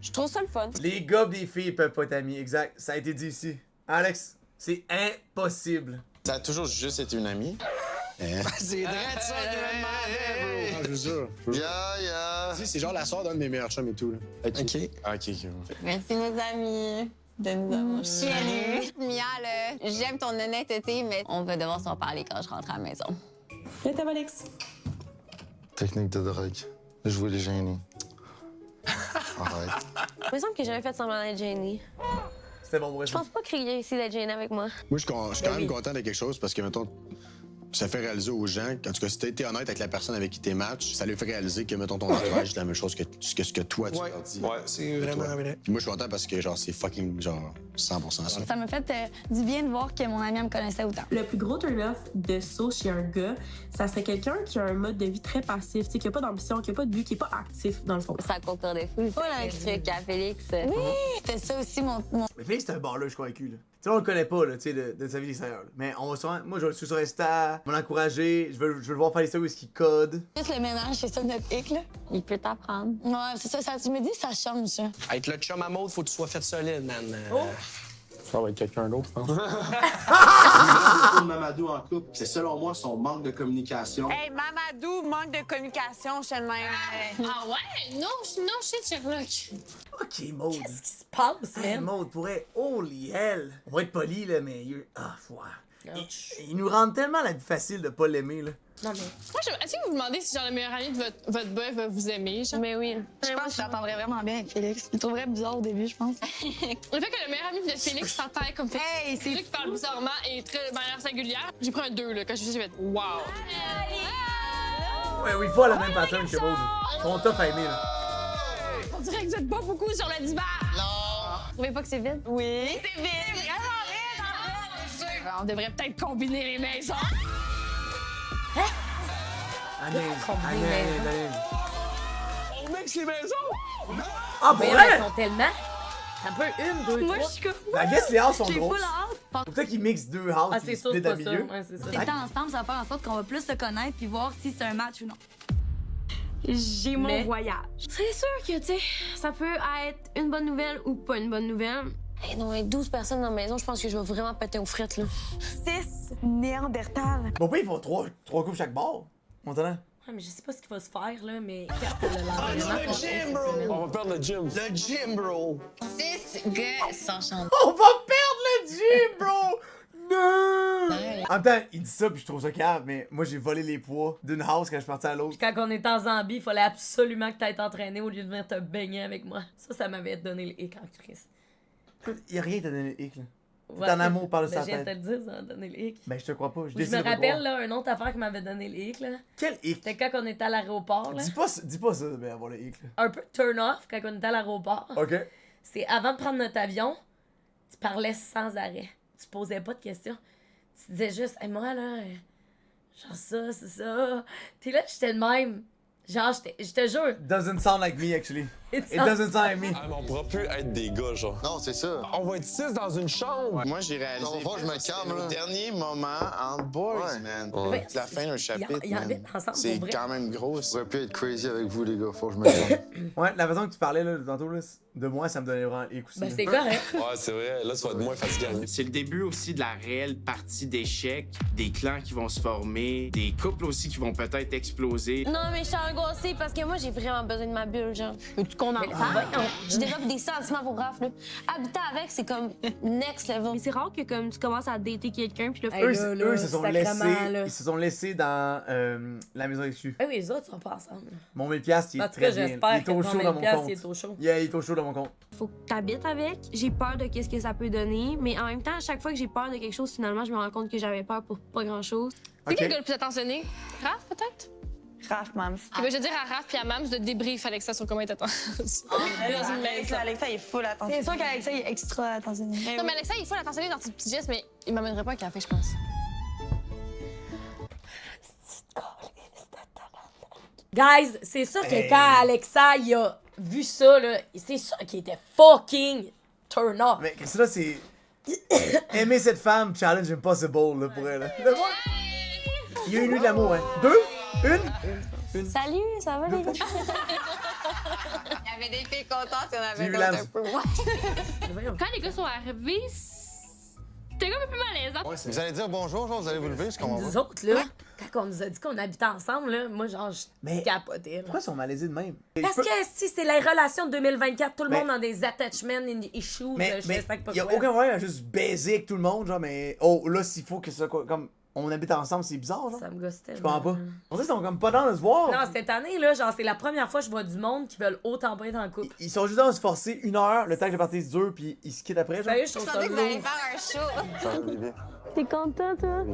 je trouve ça le fun. Les gars pis les filles peuvent pas être amis, exact. Ça a été dit ici. Alex, c'est impossible. Ça a toujours juste été une amie. C'est vrai de ça qu'il me demandait, bro. Je vous jure. Tu sais, c'est genre la soeur d'un de mes meilleurs chums et tout. Là. OK. Merci, nos amis, de nous avoir chialés. Mia, là, j'aime ton honnêteté, mais on va devoir s'en parler quand je rentre à la maison. Viens, t'as Alex. Technique de drogue. Jouer les gênés. Arrête. Il me semble que j'avais fait semblant d'être gênée. C'était bon, Je pense pas qu'il ait essayé d'être gêné avec moi. Moi, je suis quand même content de quelque chose parce que, mettons, ça fait réaliser aux gens, en tout cas, si t'as été honnête avec la personne avec qui t'es match, ça lui fait réaliser que, mettons, ton entourage, c'est la même chose que ce que toi, tu leur dis. Ouais, c'est vraiment vrai. Puis moi, je suis content parce que, genre, c'est fucking, genre, 100% ça. Ça m'a fait du bien de voir que mon ami elle me connaissait autant. Le plus gros turn-off de saut chez un gars, ça serait quelqu'un qui a un mode de vie très passif, tu sais, qui a pas d'ambition, qui a pas de but, qui est pas actif, dans le fond. Ça concordait fou. Pas un truc à Félix. Oui, c'était ça aussi mon... Mais Félix, c'est un baller, je suis convaincu, là. Tu sais, on le connaît pas, là, tu sais, de sa vie extérieure. Là. Mais on va sûrement... Moi, je suis sur Insta, on va l'encourager, je veux le voir faire les stories où est-ce qu'il code. Juste le ménage, c'est ça notre hic, là. Il peut t'apprendre. Ouais, c'est ça, tu me dis, ça change, ça. Être le chum à mode, faut que tu sois fait solide, man. Ça va être quelqu'un d'autre, je pense. Mamadou en couple, c'est selon moi son manque de communication. Hey, Mamadou, manque de communication, je te le même. Ah ouais? Non, shit, Sherlock. Ok, Maud. Qu'est-ce qui se passe, Hey, man? Maud, pourrait... Holy hell! On va être poli, là, mais... Il nous rend tellement la vie facile de pas l'aimer, là. Non, mais... Moi, est-ce que vous vous demandez si genre le meilleur ami de votre boy va vous aimer, genre? Mais oui. Je pense que je t'entendrais vraiment bien avec Félix. Il trouverait bizarre au début, je pense. Le fait que le meilleur ami de Félix s'entend comme Félix. Hey, c'est qui parle bizarrement et très de manière singulière. J'ai pris un 2, là. Quand je suis j'ai fait wow. Ouais, oui, faut la même pattern que Maud. Ils sont tough à aimer, là. On dirait que vous êtes pas beaucoup sur le divan. Vous trouvez pas que c'est vide? Oui. C'est vide. Vraiment vide, en fait. On devrait peut-être combiner les maisons. Agnès. On mixe les maisons! Ah, Mais pour là, vrai? ils sont tellement... Un peu 1, 2, 3. Moi, je suis comme... I guess les houses sont J'ai grosses. pas la hâte. Faut peut-être qu'ils mixent 2 houses Ah, puis c'est ils sûr, split c'est à pas ça. milieu. Ouais, c'est ça. Tout le temps ensemble, ça va faire en sorte qu'on va plus se connaître puis voir si c'est un match ou non. J'ai mon Mais- voyage. C'est sûr que, tu sais, ça peut être une bonne nouvelle ou pas une bonne nouvelle. Hey, non, avec 12 personnes dans la maison, je pense que je vais vraiment péter aux frites, là. 6 Néandertal. Bon, ben, ils font 3 coupes chaque bord. Maintenant. Ouais, mais je sais pas ce qu'il va se faire, là, mais... Le Le gym, bro! On va perdre le gym. Le gym, bro! 6 gars sans chanter. On va perdre le gym, bro! Non! En même temps, il dit ça, puis je trouve ça cave, mais moi, j'ai volé les poids d'une house quand je suis parti à l'autre. Quand on était en Zambie, il fallait absolument que t'aies entraîné au lieu de venir te baigner avec moi. Ça m'avait donné le hic en crise. Il y a rien qui t'a donné le hic, là. T'es Ouais, en amour par le ben, sa je viens de tête. te le dire, ça m'a donné le hic. Ben, je te crois pas. Je Je décide me de te rappelle, croire. là, une autre affaire qui m'avait donné le hic, là. Quel hic? C'était quand on était à l'aéroport, là. Dis pas ça, ben, avoir le hic, là. Un peu turn off quand on était à l'aéroport. OK. C'est avant de prendre notre avion, tu parlais sans arrêt. Tu posais pas de questions. Tu disais juste, hey, moi, là, genre ça, c'est ça. T'es là, j'étais de même. Genre, je te jure. Doesn't sound like me, actually. It doesn't sound like me. Ah, mais on pourra plus être des gars, genre. Non, c'est ça. On va être 6 dans une chambre. Moi, j'ai réalisé. Non, faut que je me calme, là. Au dernier moment, en boys, man. Ouais. C'est la fin d'un chapitre. Ils man. habitent ensemble, C'est pour vrai. quand même gros. Je pourrais plus être crazy avec vous, les gars. Faut que je me calme. Ouais, la façon que tu parlais, là, tantôt, là, de moi, ça me donnait vraiment le hic aussi. Ben, là. c'est correct. Ouais, c'est vrai. Là, tu vas être moins fatigué. C'est le début aussi de la réelle partie d'échecs, des clans qui vont se former, des couples aussi qui vont peut-être exploser. Non, mais je suis angoissée parce que moi, j'ai vraiment besoin de ma bulle, genre. Veux-tu qu'on en parle? Je développe des sentiments pour Raph, là. Habiter avec, c'est comme next level. Mais c'est rare que comme tu commences à dater quelqu'un, puis là, Hey, Eux, là, eux, ils se sont sacrément, laissés, là. ils se sont laissés dans la maison exclue. Ah oui, les autres sont pas ensemble. Mon 1000$, il est En tout cas, très bien. j'espère Il est que au ton chaud dans mon 1000$, compte. il est au chaud. Il est au chaud dans mon compte. faut que t'habites avec. J'ai peur de qu'est-ce que ça peut donner, mais en même temps, à chaque fois que j'ai peur de quelque chose, finalement, je me rends compte que j'avais peur pour pas grand-chose. C'est qui le gars le plus attentionné? Raph, peut-être? Raph, Mams. Ok, ben, je vais dire à Raph puis à Mams de débrief Alexa sur comment il est attentionné. Dans une maison. Alexa, il est full attention. C'est sûr qu'Alexa est extra attentionné. Non, mais Alexa, il faut l'attentionner dans ses petits gestes, mais il m'amènerait pas à un café, je pense. Guys, c'est sûr que quand Alexa il a vu ça, là, c'est sûr qu'il était fucking turn off. Mais ça, c'est. Aimer cette femme, challenge impossible là, pour elle. Là. Il y a une nuit de l'amour, hein. 2? Une? Salut, ça va les gars? Il y avait des filles contentes, il y en avait J'ai eu d'autres un peu moins. Quand les gars sont arrivés, c'était comme un peu malaisant. Vous allez dire bonjour, genre, vous allez vous lever, je comprends Nous pas. autres, là, quand on nous a dit qu'on habitait ensemble, là, moi, genre, je capotais. Là. Pourquoi ils sont malaisés de même? Parce que si c'est la relation de 2024, tout le monde a des attachment issues, Mais je sais pas y a quoi. aucun problème à juste baiser avec tout le monde, genre, mais. Oh, là, s'il faut que ça. Comme. On habite ensemble, c'est bizarre, genre. Ça me gosse Je tellement. comprends pas. On dirait qu'ils sont comme pas dans de se voir. Non, cette année, là, genre, c'est la première fois que je vois du monde qui veulent autant pas être en couple. Ils sont juste dans de se forcer 1 heure, le temps que la partie dure, puis ils se quittent après, genre. Sérieux, je trouve ça pensais que vous alliez lourd. faire un show. T'es content, toi?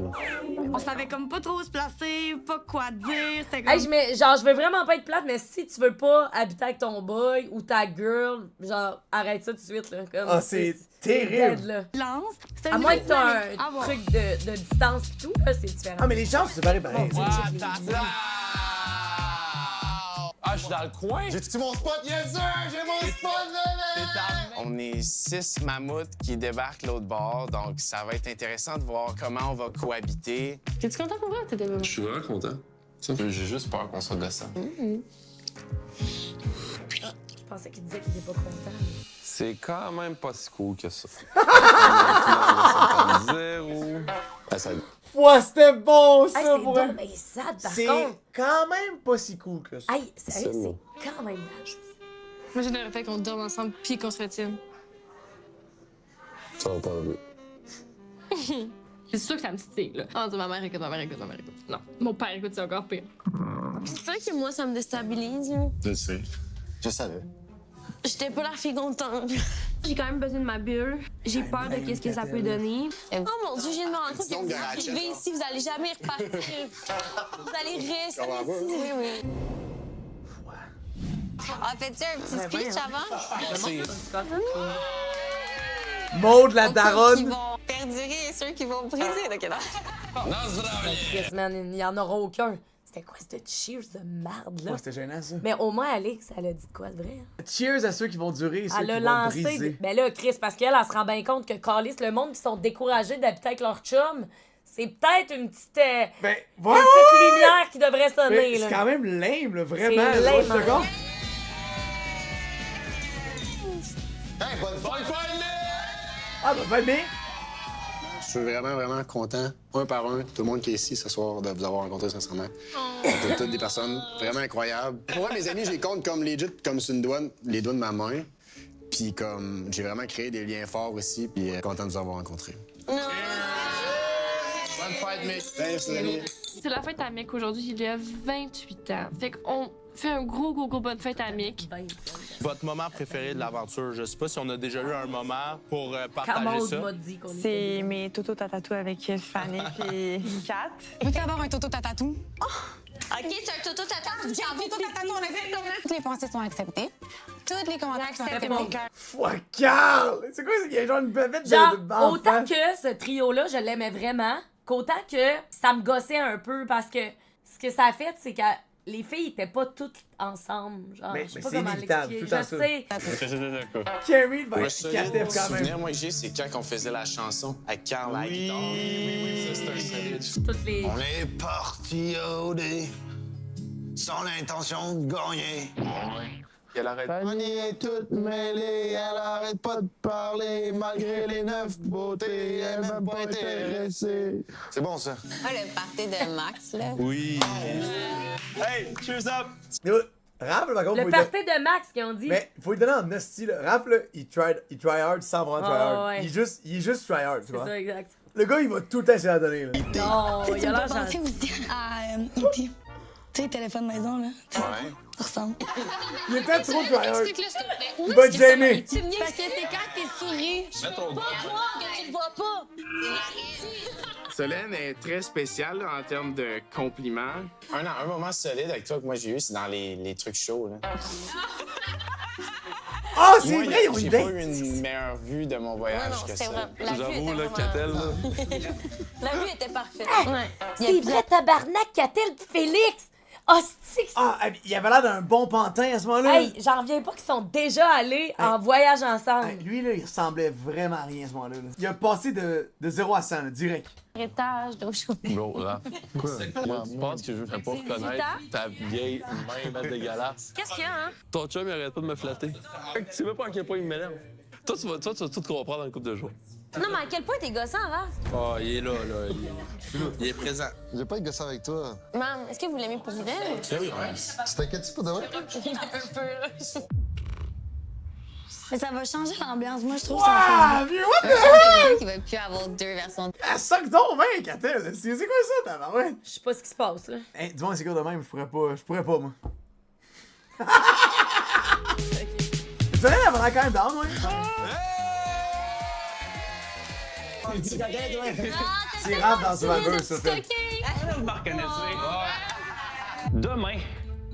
On savait comme pas trop se placer, pas quoi dire. C'était comme... Hey, je veux vraiment pas être plate, mais si tu veux pas habiter avec ton boy ou ta girl, genre, arrête ça tout de suite, là. Comme, Ah, c'est terrible. dead, là. Lance. C'était À une moins que t'as un Ah, bon. truc de distance pis tout, là, c'est différent. Ah, mais les chances, c'est pareil, pareil. Ah, je suis dans le coin. J'ai-tu mon spot? Yes, sir! J'ai mon spot, On est 6 mammouths qui débarquent l'autre bord, donc ça va être intéressant de voir comment on va cohabiter. T'es-tu content pour vrai? T'étais Je suis vraiment content. J'ai juste peur qu'on soit gossant. Je pensais qu'il disait qu'il était pas content. C'est quand même pas si cool que ça. Zéro. Ouais, c'était bon, ça, Hey, c'est pour bon, elle. mais sad, par C'est contre. quand même pas si cool que ça. Hey, sérieux, c'est quand même vache. Moi, j'aimerais fait qu'on dorme ensemble puis qu'on se retienne. Ça va pas mieux. C'est sûr que ça me titille, là. Ah, ma mère écoute, ma mère écoute, ma mère écoute. Non, mon père écoute, c'est encore pire. C'est vrai que moi, ça me déstabilise. Là. Je sais. Je savais. J'étais pas la fille contente. J'ai quand même besoin de ma bulle. J'ai peur de qu'est-ce que ça peut donner. Oh mon Dieu, j'ai de me rendre compte que vous arrivez ici, vous allez jamais repartir. Vous allez rester ici. Oui, oui. Ah, fais-tu un petit speech avant? Maud, la Qui daronne. vont perdurer et ceux qui vont briser le Québec. Yes, man, il n'y en aura aucun. C'était quoi cette cheers de marde, là? Ouais, c'était gênant, ça. Mais au moins, Alex, elle a dit de quoi de vrai? Hein? Cheers à ceux qui vont durer et ceux Elle qui a vont lancé. briser. Ben là, Chris, parce qu'elle, elle se rend bien compte que Carlis, le monde qui sont découragés d'habiter avec leur chum, c'est peut-être une petite, Ben, une petite lumière qui devrait sonner, Mais là. c'est quand même lame, là, vraiment. C'est là, lame, je suis d'accord. Hey, bonne fête! Ah, ben, mais. Je suis vraiment, vraiment content, un par un, tout le monde qui est ici ce soir, de vous avoir rencontré sincèrement. Vous êtes toutes des personnes vraiment incroyables. Pour moi, mes amis, je les compte comme legit, comme sur une douane, les doigts de ma main. Puis comme, j'ai vraiment créé des liens forts aussi, puis content de vous avoir rencontrés. Bonne fête, mec. Merci, amis. C'est la fête à Mick aujourd'hui, il a 28 ans. Fait qu'on fait un gros bonne fête à Mick. Votre moment préféré de l'aventure? Je sais pas si on a déjà eu un moment pour partager Comment ça. m'a dit qu'on C'est mes toto tatatou avec Fanny et Kat. Peux-tu avoir un toto tatatou? OK, c'est un toto tatatou. J'ai un toto tatatou, on a fait comme toutes les pensées sont acceptées. Toutes les commentaires sont acceptés. Fuck, Carl! C'est quoi, c'est qu'il y a genre une bavette de Genre, d'enfants? autant que ce trio-là, je l'aimais vraiment, qu'autant que ça me gossait un peu parce que ce que ça a fait, c'est que les filles étaient pas toutes ensemble. Genre, Mais je sais c'est pas comment inévitable, l'expliquer. tout le temps Je sais. Carrie va Le être seul catève quand souvenir, même. moi, que j'ai, c'est quand on faisait la chanson avec Carl à la guitare. Oui, ça, c'est un solide. Toutes les... On est parti au dé sans l'intention de gagner. Elle arrête. Fanny est toute mêlée, elle arrête pas de parler, malgré les 9 beautés, elle est même pas intéressée. C'est bon, ça. Ah, le party de Max, là. Oui. Hey, cheers up! Raph, par contre, Le faut party de Max qu'ils ont dit. Mais faut lui donner en hostie, là. Raph, là, il try hard sans vraiment try hard. ouais. Il est juste try hard, tu C'est vois. ça, exact. Le gars, il va tout le temps essayer de la donner, là. Non, il a l'air gentil. E.T. Tu sais, téléphone maison, là. Ouais. Ça ressemble. Il est peut-être trop try hard. Explique-le, s'il te plaît. Il va te gêner. Tu me dis que c'est quand t'es souris. Je Mets ton peux pas croire que tu le vois pas. Solène est très spéciale là, en termes de compliments. Un moment solide avec toi que moi j'ai eu, c'est dans les trucs chauds. Là. Ah, c'est Moi, vrai, ils ont j'ai une pas date. eu une meilleure vue de mon voyage Non, que c'est ça. vrai. La vue J'avoue, était là, vraiment- Catel, là. La vue était parfaite. C'est vrai, tabarnak, Catel pis Félix! Ah, c'est Ah, il avait l'air d'un bon pantin à ce moment-là. Hey, j'en reviens pas qu'ils sont déjà allés en voyage ensemble. Hey, lui, là, il ressemblait vraiment à rien à ce moment-là. Là. Il a passé de 0 à 100, là, direct. Étage d'eau chaude. Bro, là. Quoi? Tu penses que je veux pas reconnaître ta vieille main dégueulasse? Qu'est-ce qu'il y a, hein? Ton chum, il arrête pas de me flatter. Tu sais même pas à quel point il m'énerve. Toi, tu vas tout comprendre dans une couple de jours. Non, mais à quel point t'es gossant, là? Oh, il est là. Il est présent. Je vais pas être gossant avec toi. Maman, est-ce que vous l'aimez pour vrai? Oui, tu t'inquiètes pas de vrai? Un peu, là. Mais ça va changer l'ambiance. Moi, je trouve Wow, ça mais what the hell? qu'il va plus avoir 2 versions. Elle suck donc, mec, attends, c'est quoi ça, tabarouette? Je sais pas ce qui se passe, là. Hey, dis-moi, c'est quoi de même, je pourrais pas, moi. Tu sais, elle va quand même down, moi. C'est rare dans Survivor, ça, fait. Demain,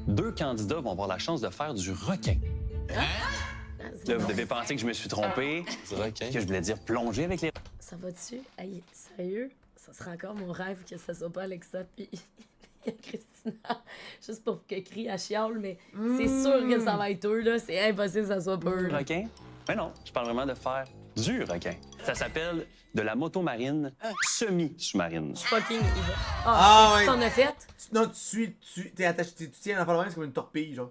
2 candidats vont avoir la chance de faire du requin. Là, vous devez penser que je me suis trompé, que je voulais dire plonger avec les... Ça va-tu? Hey, sérieux? Ça sera encore mon rêve que ça soit pas Alexa puis Christina. Juste pour que crie à chiale, mais c'est sûr que ça va être eux, là. C'est impossible que ça soit pas eux. Requin? Mais non, je parle vraiment de faire du requin. Ça s'appelle de la moto marine semi-sous-marine. Fucking evil. Ah, c'est ce qu'on a fait? Non, tu t'es attaché, tu tiens l'enfant de même, c'est comme une torpille, genre.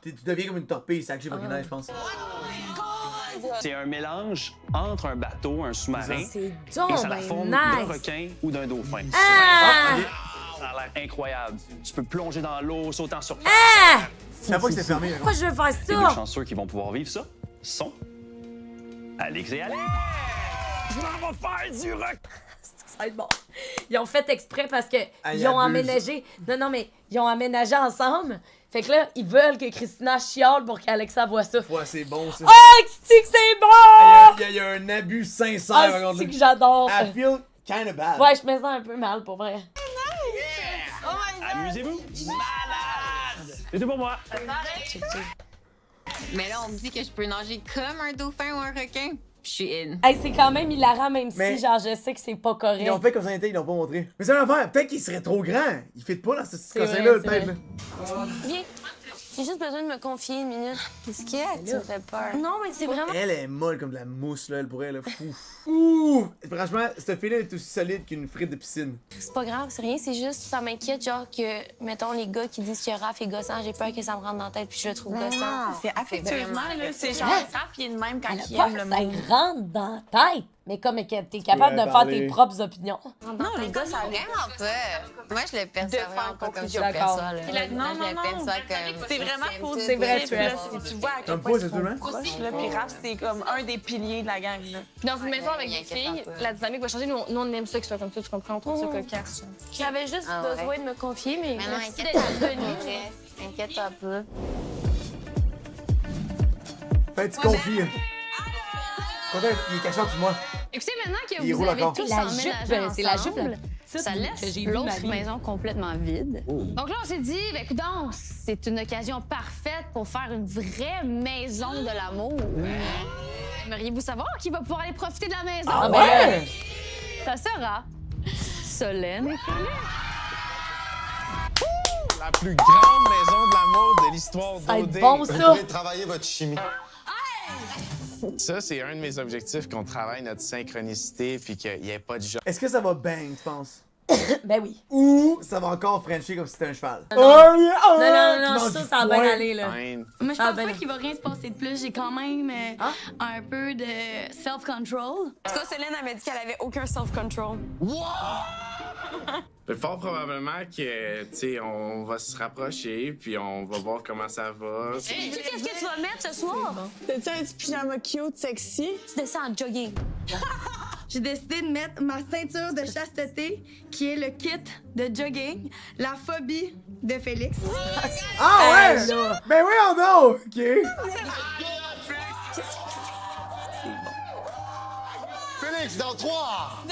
Tu deviens comme une torpille, c'est actually fucking nice, je pense. C'est un mélange entre un bateau, un sous-marin, C'est et donc ça a la ben forme d'un nice! requin ou d'un dauphin. Ah! Ça a l'air incroyable. Tu peux plonger dans l'eau, sauter en surface. Ah! Je savais pas que c'était fermé. Pourquoi je veux faire Les deux ça? chanceux qui vont pouvoir vivre ça sont Alex et Alex. Je m'en vais faire du requin. Ça va être bon. Ils ont fait exprès parce que Ah, ils ont abuse. aménagé. Non, mais ils ont aménagé ensemble. Fait que là, ils veulent que Christina chiale pour qu'Alexa voit ça. Ouais, c'est bon, ça. Oh, que c'est bon! Il y a un abus sincère, Ah, regarde c'est que j'adore. I feel kinda bad. Ouais, je me sens un peu mal, pour vrai. Amusez-vous. Malade. C'est tout pour moi. Mais là, on me dit que je peux nager comme un dauphin ou un requin. Je suis in. Hey, c'est quand même hilarant, même Mais- si, genre, je sais que c'est pas correct. Ils ont fait comme ça, ils l'ont pas montré. Mais c'est une affaire, peut-être qu'il serait trop grand. Il fit pas dans ce C'est coussin-là, vrai, c'est peut-être. vrai. là. Viens. J'ai juste besoin de me confier une minute. Qu'est-ce qu'il y a? Tu me fais peur. Non, mais c'est vraiment... Elle est molle comme de la mousse, là, elle pourrait, là. Ouh! Franchement, cette fille-là est aussi solide qu'une frite de piscine. C'est pas grave, c'est rien, c'est juste, ça m'inquiète, genre que, mettons, les gars qui disent que Raph est gossant, j'ai peur que ça me rentre dans la tête puis je le trouve gossant. C'est affectueusement, là. C'est genre, Hein? Raph, il est de même quand Elle a il peur aime que le ça monde. lui rentre dans la tête. Mais comme que t'es capable de pourrais faire tes parler. propres opinions. Non, les gars, ça vient. Vraiment pas. Moi, je le perçois De vraiment faire pas comme conclusion. je le D'accord. perçois. Là. Non, Moi, non, je le non. perçois comme... C'est vraiment faux. C'est vrai, tu es. Tu vois à quel Comme point pas, ils c'est sont tout, hein? proches, là. Puis Raph, c'est comme un des piliers de la gang, là. Dans une maison avec des filles, la dynamique va changer. Nous, on aime ça que ce soit comme ça, tu comprends? On trouve ça cocasse. J'avais juste Ah ouais. besoin de me confier, mais Mais non, merci inquiète-toi d'être pas. venue. Inquiète-toi pas. Fais-tu confies. Content, il est caché en dessous de moi. Écoutez, maintenant que Il vous roule avez encore. tous La emménagé jupe, c'est la jupe, là. ensemble, ça laisse l'autre maison complètement vide. Donc là, on s'est dit, ben écoute donc, c'est une occasion parfaite pour faire une vraie maison de l'amour. Aimeriez-vous savoir qui va pouvoir aller profiter de la maison? Ah ouais? Ça sera Solène et Félix. La plus grande maison de l'amour de l'histoire Ça va être d'OD. bon, Vous ça. pouvez travailler votre chimie. Ça, c'est un de mes objectifs, qu'on travaille notre synchronicité puis qu'il n'y ait pas de genre. Est-ce que ça va bang, tu penses? Ben oui. Ou ça va encore frencher comme si c'était un cheval? Non, non, je suis sûre que ça va bien aller, là. Fine. Moi, je Ah, pense ben pas non. qu'il va rien se passer de plus. J'ai quand même un peu de self-control. En tout cas, Céline, elle m'a dit qu'elle avait aucun self-control. Fait fort probablement que, tu sais, on va se rapprocher puis on va voir comment ça va. Sais-tu qu'est-ce que tu vas mettre ce soir? T'as-tu un petit pyjama cute, sexy? Tu descends en jogging. J'ai décidé de mettre ma ceinture de chasteté, qui est le kit de jogging, la phobie de Félix. Ah ouais! Ben oui, on a! OK. Félix, dans 3!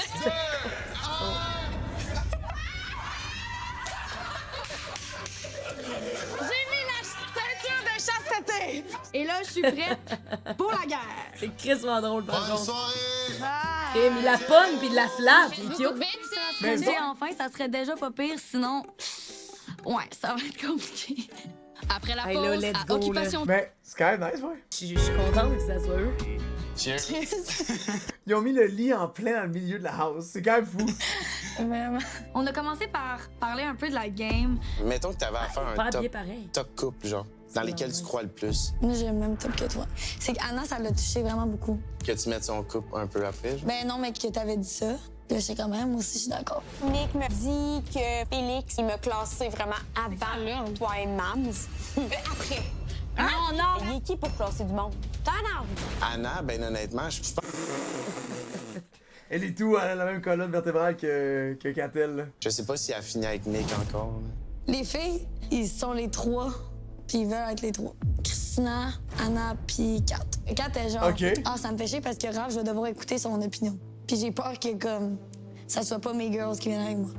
J'ai mis la ceinture de chasteté! Et là, je suis prête pour la guerre. C'est crissement drôle, par Bonne contre. soirée! Et il la pogne puis il la flatte. Il est cute. Mais enfin, ça serait déjà pas pire, sinon... Ouais, ça va être compliqué. Après la Hey, pause, là, let's à go, Occupation Mais c'est quand même nice, ouais. Je suis contente que ça soit eux. Cheers. Ils ont mis le lit en plein dans le milieu de la house. C'est quand même fou. Vraiment. On a commencé par parler un peu de la game. Mettons que t'avais à faire Pas un habillé top, pareil. top couple, genre, dans lesquels tu crois le plus. Moi, j'ai le même top que toi. C'est qu'Anna, ça l'a touché vraiment beaucoup. Que tu mettes son couple un peu après, genre. Ben non, mais que t'avais dit ça. Là, je sais quand même, moi aussi, je suis d'accord. Nick me dit que Félix, il m'a classé vraiment avant toi et Mams. Après. Non, non! Il est qui pour classer du monde? T'en as! Anna, ben honnêtement, je pense... Elle est tout, elle a la même colonne vertébrale que Catel, là. Je sais pas si elle a fini avec Nick encore. là. Les filles, ils sont les trois, puis ils veulent être les trois. Christina, Anna, puis Kat. Kat est genre, OK. ah, ça me fait chier parce que Raph, je vais devoir écouter son opinion. Puis j'ai peur que, comme, ça soit pas mes girls qui viennent avec moi.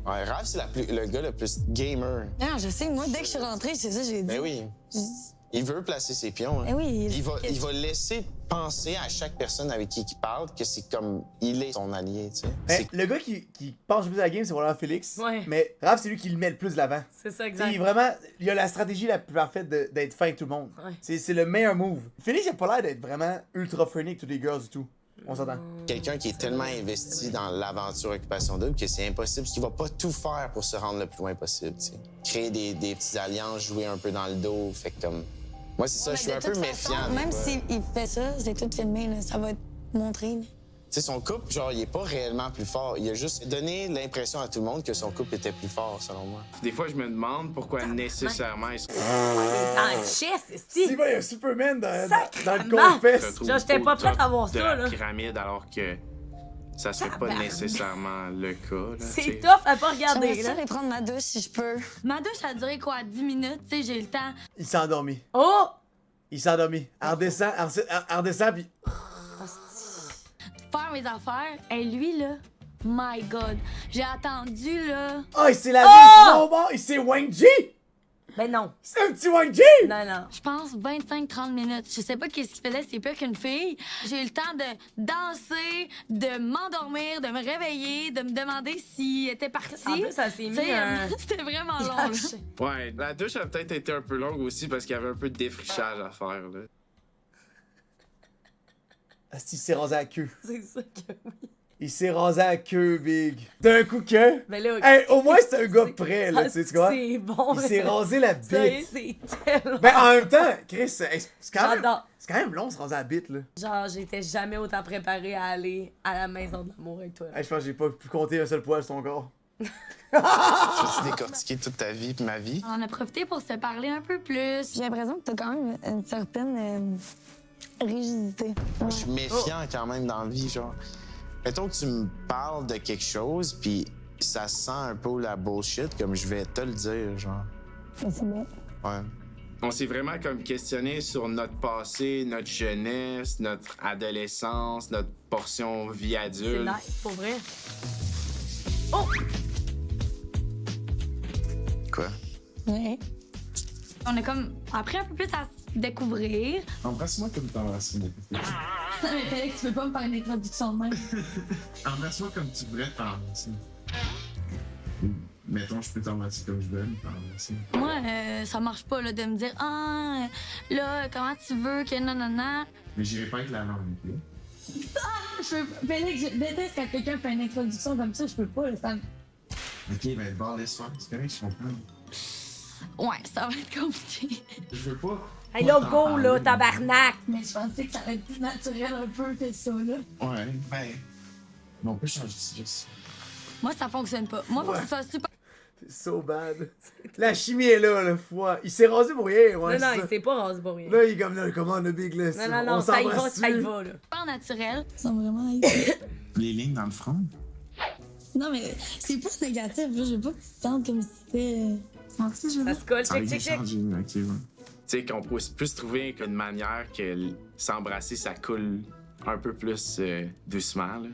Ouais, Raph, c'est le gars le plus gamer. Non, je sais, moi, dès que je suis rentrée, c'est ça que j'ai dit. Ben oui. Il veut placer ses pions. hein. Ben oui. Il va laisser penser à chaque personne avec qui il parle que c'est comme... Il est son allié, tu sais. Mais le gars qui penche le plus à la game, c'est vraiment Félix. Ouais. Mais Raph, c'est lui qui le met le plus de l'avant. C'est ça, T'sais, exact. vraiment, il a la stratégie la plus parfaite d'être fin avec tout le monde. Ouais. C'est le meilleur move. Félix, il a pas l'air d'être vraiment ultra funny avec toutes les girls du tout. On s'entend. Quelqu'un qui est tellement investi dans l'aventure Occupation Double que c'est impossible, parce qu'il va pas tout faire pour se rendre le plus loin possible, tu sais. Créer des petites alliances, jouer un peu dans le dos, fait que comme... Moi, c'est ça, Mais je suis de un peu toute façon, méfiant. même s'il fait ça, c'est tout filmé, là, ça va être montré. Là. Tu sais, son couple, genre, il est pas réellement plus fort. Il a juste donné l'impression à tout le monde que son couple était plus fort, selon moi. Des fois, je me demande pourquoi nécessairement ils sont... Dans le chest, c'est-tu? Si, il y a Superman dans le Sacrement! confesse. Genre, j'étais pas prête à voir de ça, la là. pyramide, alors que ça serait pas Tabarnak. nécessairement le cas. là, tu C'est sais. tough à pas regarder, J'aimerais ça là. aller prendre ma douche si je peux. Ma douche, ça a duré quoi, 10 minutes, tu sais, j'ai le temps. Il s'est endormi. Oh! Il s'est endormi. Elle redescend, puis... Faire mes affaires, et lui, là, my God, j'ai attendu, là. Oh, il s'est lavé le son bord, il s'est Wang Ji! Ben non. C'est un petit Wang Ji! Non, non. Je pense 25-30 minutes. Je sais pas qu'est-ce qu'il faisait, c'est pire qu'une fille. J'ai eu le temps de danser, de m'endormir, de me réveiller, de me demander s'il était parti. En plus, ça s'est mis un... C'était vraiment long, là. Ouais, la douche a peut-être été un peu longue aussi parce qu'il y avait un peu de défrichage à faire. Là. Asti, il s'est rasé à la queue. C'est ça que oui. Il s'est rasé à la queue, Big. D'un coup que... Mais là, hey, au moins, c'est un gars prêt, là, tu sais, tu vois. C'est bon. Il s'est rasé la Ça, bite. c'est tellement... Ben, en même temps, Chris, c'est quand J'adore. même long, se raser la bite, là. Genre, j'étais jamais autant préparée à aller à la maison de l'amour avec toi. Là. Hey, je pense que j'ai pas pu compter un seul poil sur ton corps. J'ai décortiqué toute ta vie puis ma vie. On en a profité pour se parler un peu plus. J'ai l'impression que t'as quand même une certaine rigidité. Je suis méfiant quand même dans la vie, genre. Mettons que tu me parles de quelque chose, puis ça sent un peu la bullshit, comme je vais te le dire, genre. C'est bien. Ouais. On s'est vraiment comme questionné sur notre passé, notre jeunesse, notre adolescence, notre portion vie C'est adulte. nice, pour vrai. Oh! Quoi? Ouais. On a comme appris un peu plus à se découvrir. Embrasse-moi comme t'embrasses une Non, mais Félix, tu peux pas me faire une introduction de même. Embrasse-moi comme tu voudrais t'embrasser. Mettons, je peux t'embrasser comme je veux me t'embrasser. Moi, ça marche pas là, de me dire ah là comment tu veux que nanana. Mais j'irai pas avec la langue, ok? Félix, je déteste quand quelqu'un fait une introduction comme ça, je peux pas là, ça. Ok, ben bon, laisse-moi, c'est correct, je comprends. Ouais, ça va être compliqué. Je veux pas. Hey, là, go, là, tabarnak! Mais je pensais que ça allait être plus naturel un peu que ça là. Ouais, ben. Mais on peut changer ça juste. Moi, ça fonctionne pas. Moi, faut que ce soit super. C'est so bad. La chimie est là, foi. Il s'est rasé pour rien, ouais. Non, non, c'est il ça. s'est pas rasé pour rien. Là, il est comme, là, comment le Big, là? Non, non, non, ça y va, ça y va, là. Super naturel. Ils sont vraiment Les lignes dans le front? Non, mais c'est pas négatif, là. Je veux pas que tu te sentes comme si c'était. Ça se colle, check, check, check. Tu sais, qu'on pourrait plus trouver une manière que s'embrasser, ça coule un peu plus doucement, là.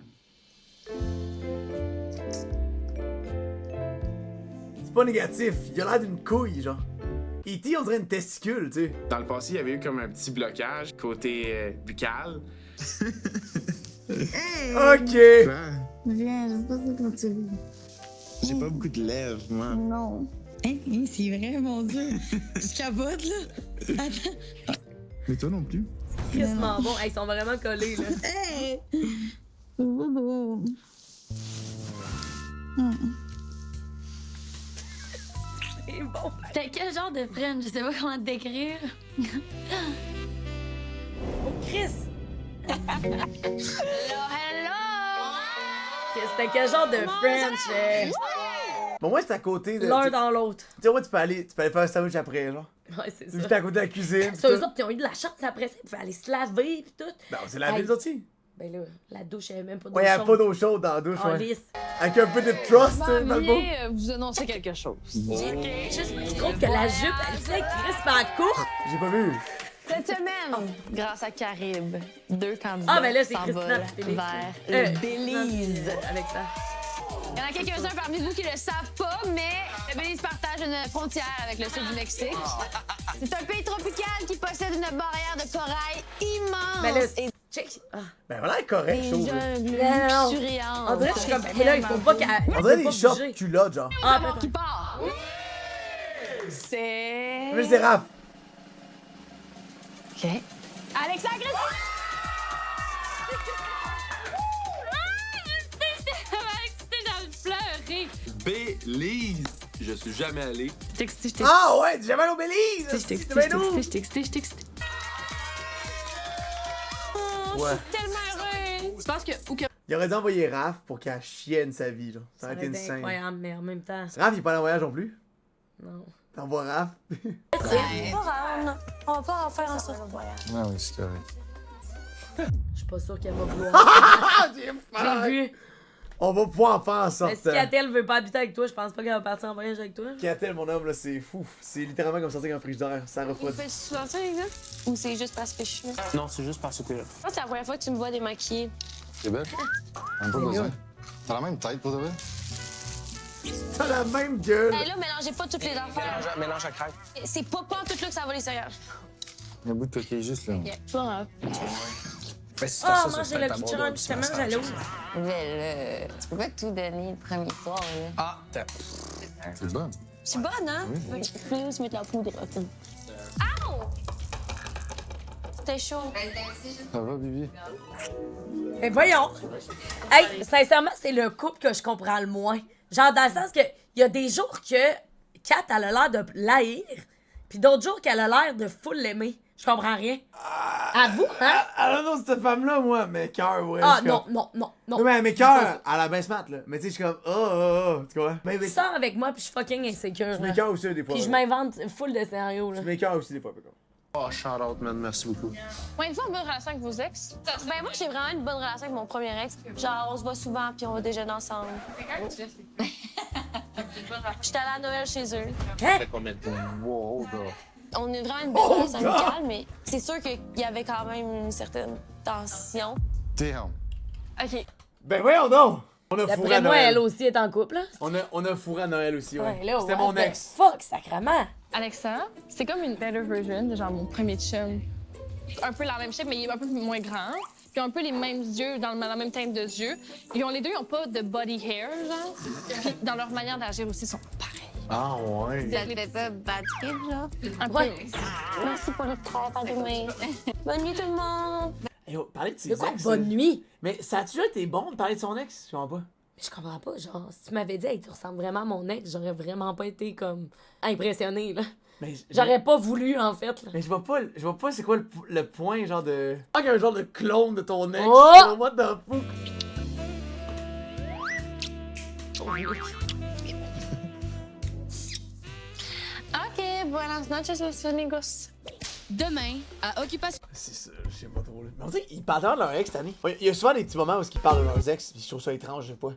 C'est pas négatif. Il a l'air d'une couille, genre. E.T., on dirait une testicule, tu sais. Dans le passé, il y avait eu comme un petit blocage côté buccal. Ok. Viens, j'aime pas ça quand tu ris. J'ai pas beaucoup de lèvres, moi. Non. Hey, c'est vrai, mon Dieu. Je capote, là. Attends. Mais toi non plus. Crissement bon. Hey, ils sont vraiment collés, là. Hey! C'est bon. T'as quel genre de friend? Je sais pas comment te décrire. Oh, Chris! Hello! Chris, c'était quel genre de French? Bon, moi, c'est à côté de. L'un dans l'autre. Tu sais, moi, tu peux aller faire un sandwich après, genre. Ouais, c'est ça. J'étais à côté de la cuisine. C'est eux autres qui ont eu de la chance après ça. Ils pouvaient aller se laver pis tout. Ben, on s'est lavé les autres aussi. Ben là, la douche, il n'y avait même pas d'eau Ouais, il n'y chaude. avait pas d'eau chaude dans la douche, En ouais. lisse. Avec un peu de trust, Je dans le m'en beau. viens vous annoncer quelque chose. Juste, je trouve que la jupe, elle fait crispement courte. J'ai pas vu. Cette semaine, grâce à Caribe, 2 candidats Ah, ben là, c'est s'envolent Christina et Félix. vers le Belize. Avec ça. Il y en a quelques-uns parmi vous qui le savent pas, mais le Belize partage une frontière avec le sud du Mexique. C'est un pays tropical qui possède une barrière de corail immense. Ben là, et check. Ah. Ben voilà, correct, des chaud. jungles Non. luxuriantes. On dirait que je suis comme, mais là, il faut pas qu'elle. On dirait faut des pas shorts bouger. culottes, genre. Ah, Savoir peut-être. qui part. C'est... Mais c'est Raph. OK. Alexandre Christie! Belize. Je suis jamais allé. Ah ouais, jamais allé au Belize! Je t'excite. Ouais. Tellement heureux. Je pense que... Ou que... Il aurait dû envoyer Raph pour qu'elle chienne sa vie, genre. Ça Ça aurait été une été scène. incroyable, mais en même temps. Raph, il est pas allé en voyage non plus. Non. T'envoies Raph. On va pas en faire un seul voyage. Ah oui, c'est correct. Je suis pas sûre qu'elle va vouloir. J'ai vu. On va pouvoir en faire en Mais sortant. si Catel veut pas habiter avec toi, je pense pas qu'elle va partir en voyage avec toi. Catel, mon homme, là, c'est fou. C'est littéralement comme sortir un frigidaire. Ça Il refroidit. fait souvent ça, les gars? Ou c'est juste parce que je suis là? Non, c'est juste parce que. Je pense que c'est la première fois que tu me vois démaquillée. C'est belle. On a pas besoin. T'as la même tête, pour de vrai. T'as la même gueule. Hey, là, mélangez pas toutes les affaires. Mélange à crêpes. C'est pas tout là que ça va les sérieux. Il y a un bout de coquille juste là. Pas grave. Ah, moi j'ai le petit crunch, tellement jaloux. Mais là, tu peux pas tout donner le premier soir, là. Ah, t'as. C'est bon. C'est bonne, hein? Oui. Fait que plus mettre la poudre. Ow! C'était chaud. Ça va, Bibi? Mais voyons. Hey, sincèrement, c'est le couple que je comprends le moins. Genre, dans le sens que il y a des jours que Kat, elle a l'air de l'haïr, puis d'autres jours qu'elle a l'air de full l'aimer. Je comprends rien. À vous, hein? Ah non, cette femme-là, moi, mes cœurs, ouais. Ah, je suis non, comme- non, non, non. Non, mais mes C'est pas cœurs, elle a bien smart, là. Mais tu sais, je suis comme, tu vois? Mais Tu sors avec moi, puis je suis fucking insécure. je là. m'écœure aussi, des fois. Puis je ouais. m'invente full de scénarios, là. Je m'écœure aussi, des fois, par contre. Oh, shout out, man. Merci beaucoup. Combien de fois une bonne relation avec vos ex? Ben, moi, j'ai vraiment une bonne relation avec mon premier ex. Genre, on se voit souvent, puis on va déjeuner ensemble. J'étais allée à Noël chez eux. Hein? Combien de temps? Wow, gars. On a vraiment une belle relation amicale, mais c'est sûr qu'il y avait quand même une certaine tension. Damn. OK. Ben voyons donc! On a fourré D'après à moi, Noël. elle aussi est en couple, là. On a fourré à Noël aussi, ouais. Ouais, là, C'était what mon the ex. Fuck, sacrement. Alexa, c'est comme une better version de genre mon premier chum. Un peu la même shape, mais il est un peu moins grand. Puis un peu les mêmes yeux, dans la même teinte de yeux. Les deux, ils ont pas de body hair, genre. Puis dans leur manière d'agir aussi, ils sont pareils. Ah ouais. Ça te fait pas bad trip, genre? Un peu. Ouais. Merci pour le travail, à demain. Bonne nuit, tout le monde! Hey, oh, parler de ses De quoi, ex. bonne nuit? Mais ça a-tu été bon de parler de son ex? Je comprends pas. Mais je comprends pas, genre, si tu m'avais dit, hey, tu ressembles vraiment à mon ex, j'aurais vraiment pas été comme impressionnée, là. Mais J'aurais pas voulu, en fait, là. Mais je vois pas c'est quoi le point, genre de. Ah, qu'il y a un genre de clone de ton ex. Oh! What the fuck? OK, buenas noches, los amigos. Demain, à Occupation. C'est ça, je sais pas trop. Là. Mais on dirait qu'ils parlent de leur ex cette année. Il y a souvent des petits moments où ils parlent de leurs ex, pis je trouve ça étrange, je sais pas.